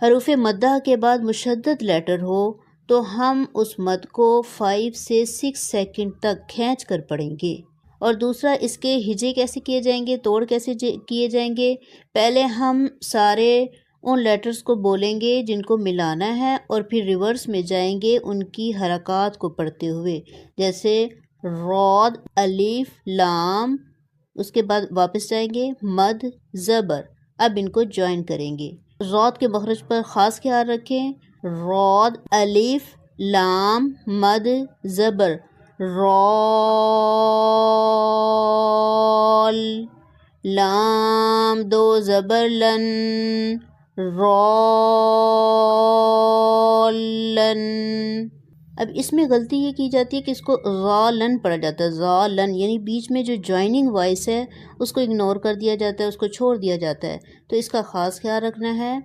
حروف مدہ کے بعد مشدد لیٹر ہو تو ہم اس مد کو 5 سے 6 سیکنڈ تک کھینچ کر پڑھیں گے۔ اور دوسرا، اس کے ہجے کیسے کیے جائیں گے، توڑ کیسے کیے جائیں گے؟ پہلے ہم سارے ان لیٹرز کو بولیں گے جن کو ملانا ہے، اور پھر ریورس میں جائیں گے ان کی حرکات کو پڑھتے ہوئے، جیسے رود، الف، لام، اس کے بعد واپس جائیں گے مد، زبر۔ اب ان کو جوائن کریں گے۔ رود کے مخرج پر خاص خیال رکھیں، رود، الف، لام، مد، زبر، رول، لام، دو زبر لن، رولن۔ اب اس میں غلطی یہ کی جاتی ہے کہ اس کو غالن پڑھا جاتا ہے، غالن، یعنی بیچ میں جو جوائننگ وائس ہے اس کو اگنور کر دیا جاتا ہے، اس کو چھوڑ دیا جاتا ہے، تو اس کا خاص خیال رکھنا ہے۔